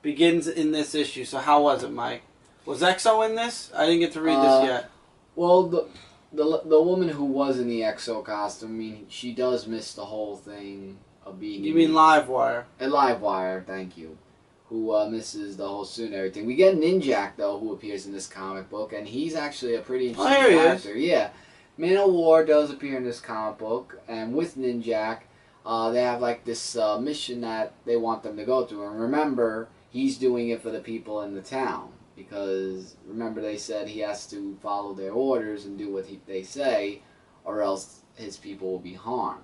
Speaker 1: begins in this issue. So how was it, Mike? Was EXO in this? I didn't get to read this yet.
Speaker 2: Well, the woman who was in the EXO costume, I mean, she does miss the whole thing of being...
Speaker 1: You mean Livewire?
Speaker 2: Livewire, thank you. Who misses the whole suit and everything. We get Ninjak, though, who appears in this comic book, and he's actually a pretty interesting character. Yeah. Man of War does appear in this comic book, and with Ninjak, they have like this mission that they want them to go through. And remember, he's doing it for the people in the town, because remember they said he has to follow their orders and do what they say, or else his people will be harmed.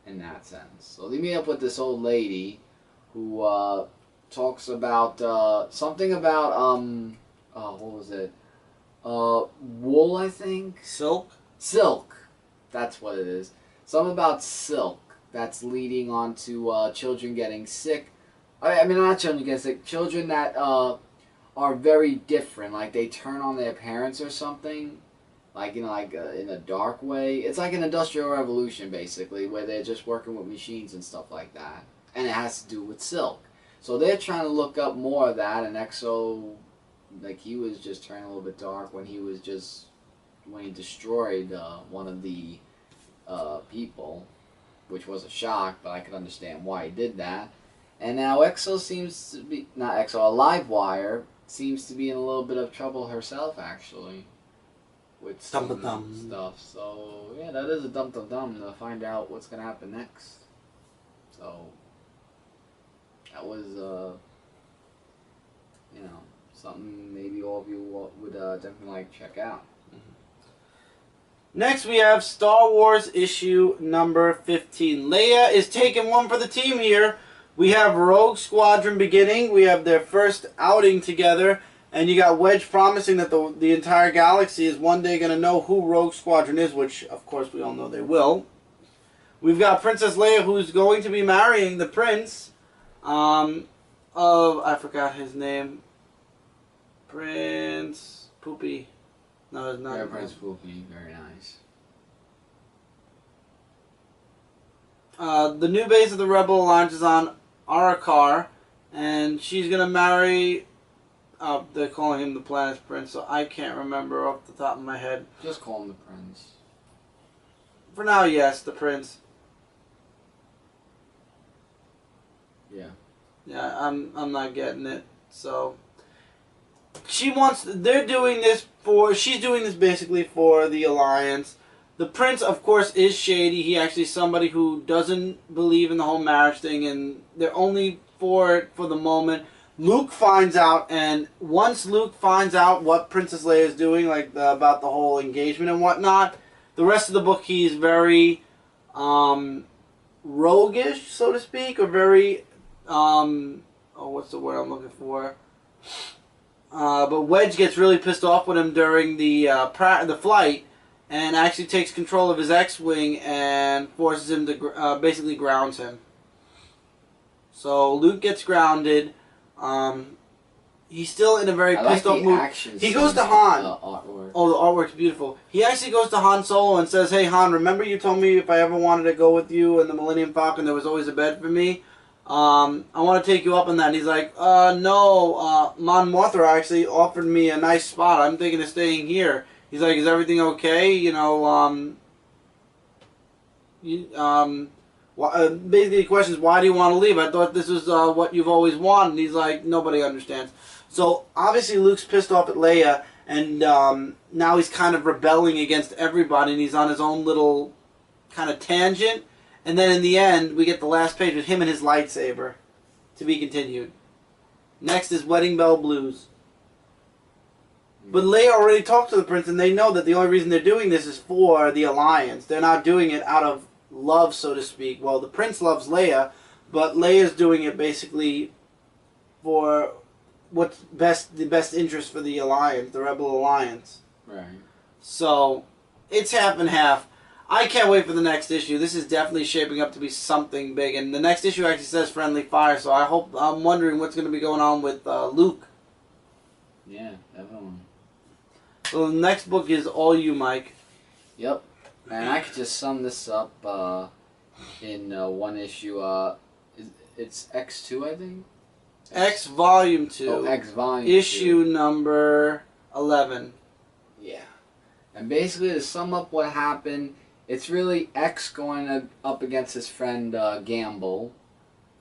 Speaker 2: In that sense, so they meet up with this old lady who talks about something about what was it? Wool, I think. Silk. That's what it is. Something about silk that's leading on to children getting sick. I mean, not children getting sick. Children that are very different. Like, they turn on their parents or something. Like, in a dark way. It's like an industrial revolution, basically, where they're just working with machines and stuff like that. And it has to do with silk. So they're trying to look up more of that, and EXO, like, he was just turning a little bit dark when he destroyed one of the people, which was a shock, but I could understand why he did that. And now EXO seems to be, not EXO, Livewire seems to be in a little bit of trouble herself, actually, with some stuff. So, yeah, that is a dum-dum-dum to find out what's going to happen next. So, that was, something maybe all of you would definitely like to check out.
Speaker 1: Next, we have Star Wars issue number 15. Leia is taking one for the team here. We have Rogue Squadron beginning. We have their first outing together. And you got Wedge promising that the entire galaxy is one day going to know who Rogue Squadron is, which, of course, we all know they will. We've got Princess Leia, who's going to be marrying the prince of, I forgot his name, Prince Poopy. No, it's not.
Speaker 2: Yeah, Prince Poopy, very nice.
Speaker 1: The new base of the Rebel Alliance is on Arakar, and she's going to marry... they're calling him the planet's prince, so I can't remember off the top of my head.
Speaker 2: Just call him the prince.
Speaker 1: For now, yes, the prince.
Speaker 2: Yeah.
Speaker 1: Yeah, I'm not getting it. So, They're doing this for. She's doing this basically for the Alliance. The prince, of course, is shady. He actually is somebody who doesn't believe in the whole marriage thing, and they're only for it for the moment. Luke finds out, and once Luke finds out what Princess Leia is doing, about the whole engagement and whatnot, the rest of the book he's very roguish, so to speak, or very what's the word I'm looking for? But Wedge gets really pissed off with him during the flight, and actually takes control of his X-wing and forces him to basically grounds him. So Luke gets grounded. He's still in a very pissed off mood. He goes to Han. Oh, the artwork's beautiful. He actually goes to Han Solo and says, "Hey Han, remember you told me if I ever wanted to go with you in the Millennium Falcon, there was always a bed for me. I want to take you up on that." And he's like, "No, Mon Mothma actually offered me a nice spot. I'm thinking of staying here." He's like, "Is everything okay? Basically the question is, why do you want to leave? I thought this was what you've always wanted." And he's like, "Nobody understands." So obviously Luke's pissed off at Leia, and now he's kind of rebelling against everybody, and he's on his own little kind of tangent. And then in the end, we get the last page with him and his lightsaber. To be continued. Next is Wedding Bell Blues. But Leia already talked to the prince, and they know that the only reason they're doing this is for the Alliance. They're not doing it out of love, so to speak. Well, the prince loves Leia, but Leia's doing it basically for what's the best interest for the Alliance, the Rebel Alliance.
Speaker 2: Right.
Speaker 1: So, it's half and half. I can't wait for the next issue. This is definitely shaping up to be something big, and the next issue actually says Friendly Fire, so I'm wondering what's going to be going on with Luke.
Speaker 2: Yeah, definitely.
Speaker 1: So the next book is All You, Mike.
Speaker 2: Yep. And I could just sum this up in one issue. It's X2, I think?
Speaker 1: X Volume 2.
Speaker 2: Oh, X Volume
Speaker 1: Issue
Speaker 2: 2.
Speaker 1: number 11.
Speaker 2: Yeah. And basically, to sum up what happened, it's really X going up against his friend Gamble,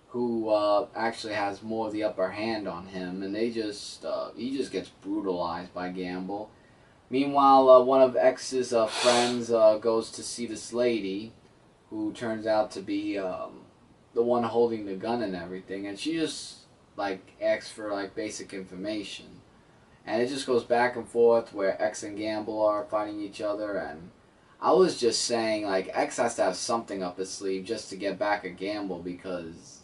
Speaker 2: who actually has more of the upper hand on him, and he just gets brutalized by Gamble. Meanwhile, one of X's friends goes to see this lady, who turns out to be the one holding the gun and everything, and she just asks for basic information, and it just goes back and forth where X and Gamble are fighting each other. And I was just saying X has to have something up his sleeve just to get back at Gamble, because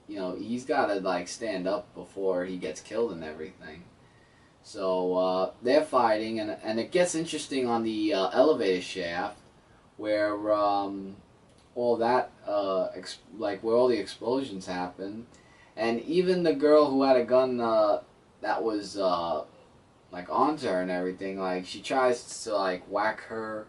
Speaker 2: he's got to stand up before he gets killed and everything. So they're fighting, and it gets interesting on the elevator shaft, where all that where all the explosions happen, and even the girl who had a gun that was onto her and everything, she tries to whack her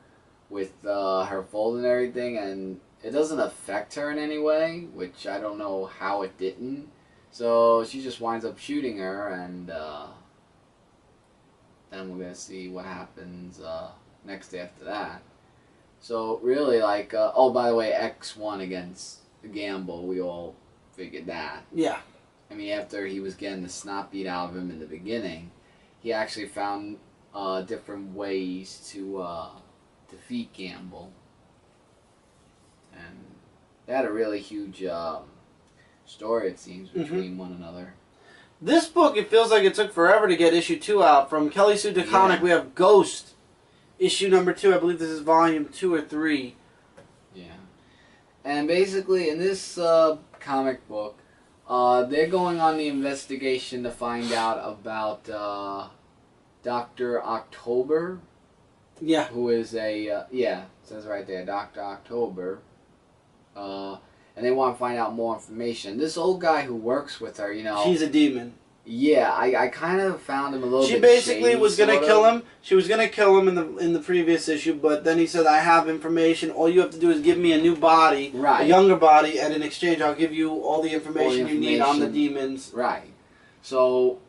Speaker 2: with her fold and everything, and it doesn't affect her in any way, which I don't know how it didn't. So she just winds up shooting her, and then we're going to see what happens next after that. So really, oh, by the way, X won against Gamble. We all figured that.
Speaker 1: Yeah.
Speaker 2: I mean, after he was getting the snot beat out of him in the beginning, he actually found different ways to defeat Gamble. And they had a really huge story, it seems, between one another.
Speaker 1: This book, it feels like it took forever to get issue 2 out. From Kelly Sue DeConnick, we have Ghost, issue number 2. I believe this is volume 2 or 3.
Speaker 2: Yeah. And basically, in this comic book, they're going on the investigation to find out about Dr. October.
Speaker 1: Yeah.
Speaker 2: Who is a, it says right there, Dr. October. And they want to find out more information. This old guy who works with her,
Speaker 1: She's a demon.
Speaker 2: Yeah, I kind of found him a little bit
Speaker 1: She basically
Speaker 2: shady,
Speaker 1: was going to kill him. She was going to kill him in the previous issue, but then he said, "I have information. All you have to do is give me a new body, a younger body, and in exchange I'll give you all the information you need on the demons."
Speaker 2: Right. So,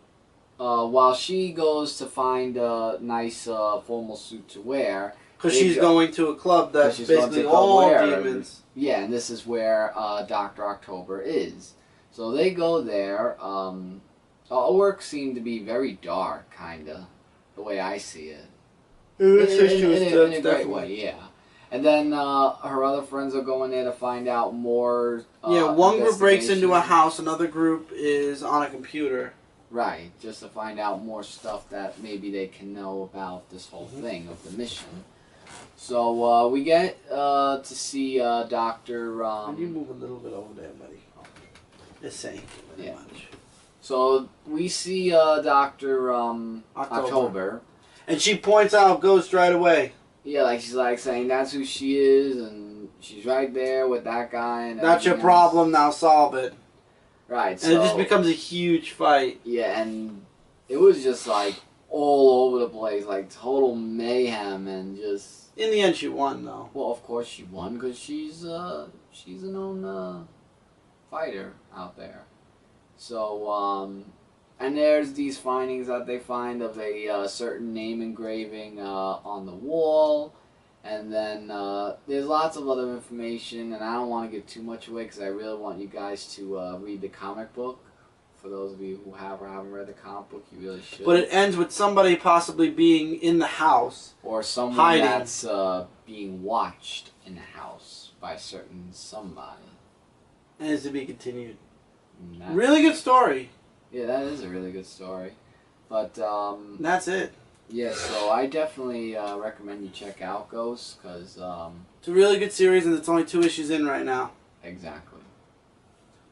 Speaker 2: while she goes to find a nice formal suit to wear...
Speaker 1: Because she's going to a club that's basically all demons.
Speaker 2: Yeah, and this is where Dr. October is. So they go there. artwork seemed to be very dark, kinda, the way I see it.
Speaker 1: This
Speaker 2: in,
Speaker 1: issue
Speaker 2: in,
Speaker 1: is
Speaker 2: in a great
Speaker 1: definitely.
Speaker 2: way, yeah. And then her other friends are going there to find out more.
Speaker 1: One group breaks into a
Speaker 2: investigation.
Speaker 1: house, another group is on a computer.
Speaker 2: Right, just to find out more stuff that maybe they can know about this whole thing of the mission. So we get to see Doctor.
Speaker 1: Can you move a little bit over there, buddy? It's same. Pretty
Speaker 2: Yeah.
Speaker 1: much.
Speaker 2: So we see Doctor October.
Speaker 1: And she points out Ghost right away.
Speaker 2: Yeah, like she's like saying that's who she is, and she's right there with that guy. And
Speaker 1: That's your
Speaker 2: everything else.
Speaker 1: problem, now solve it.
Speaker 2: Right.
Speaker 1: And
Speaker 2: So
Speaker 1: it just becomes a huge fight.
Speaker 2: yeah, and it was just like all over the place, like total mayhem, and just.
Speaker 1: In the end, she won, though.
Speaker 2: Well, of course she won because she's a known fighter out there. So and there's these findings that they find of a certain name engraving on the wall, and then there's lots of other information, and I don't want to give too much away because I really want you guys to read the comic book. For those of you who have or haven't read the comic book, you really should.
Speaker 1: But it ends with somebody possibly being in the house.
Speaker 2: Or someone
Speaker 1: hiding.
Speaker 2: that's being watched in the house by a certain somebody.
Speaker 1: And is to be continued.
Speaker 2: And that-
Speaker 1: Really good story.
Speaker 2: Yeah, that is a really good story. But,
Speaker 1: That's it.
Speaker 2: yeah, so I definitely recommend you check out Ghost, because,
Speaker 1: It's a really good series, and it's only 2 issues in right now.
Speaker 2: exactly.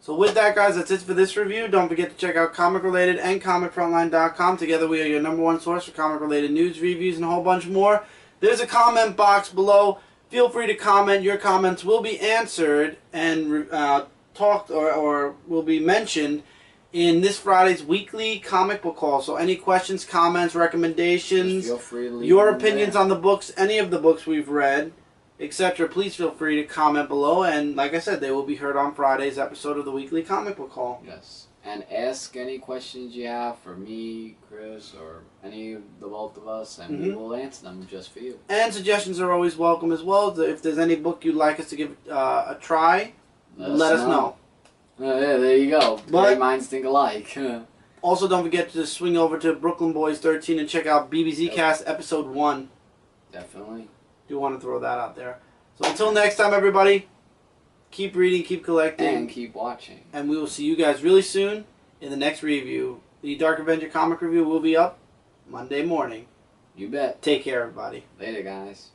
Speaker 1: So with that, guys, that's it for this review. Don't forget to check out Comic Related and ComicFrontline.com. Together, we are your #1 source for comic-related news, reviews, and a whole bunch more. There's a comment box below. Feel free to comment. Your comments will be answered and talked or will be mentioned in this Friday's weekly comic book haul. So any questions, comments, recommendations,
Speaker 2: Just feel free to leave
Speaker 1: your
Speaker 2: them
Speaker 1: opinions
Speaker 2: there.
Speaker 1: on the books, any of the books we've read, etc., please feel free to comment below. And like I said, they will be heard on Friday's episode of the weekly comic book haul.
Speaker 2: Yes. And ask any questions you have for me, Chris, or any of the both of us, and we will answer them just for you.
Speaker 1: And suggestions are always welcome as well. If there's any book you'd like us to give a try, let us know.
Speaker 2: Yeah, there you go.
Speaker 1: But-
Speaker 2: Great minds think alike.
Speaker 1: Also, don't forget to swing over to Brooklyn Boys 13 and check out BBZ Cast Episode 1.
Speaker 2: Definitely.
Speaker 1: Do want to throw that out there. So until next time, everybody, keep reading, keep collecting,
Speaker 2: And keep watching.
Speaker 1: and we will see you guys really soon in the next review. The Dark Avenger comic review will be up Monday morning.
Speaker 2: You bet.
Speaker 1: Take care, everybody.
Speaker 2: Later, guys.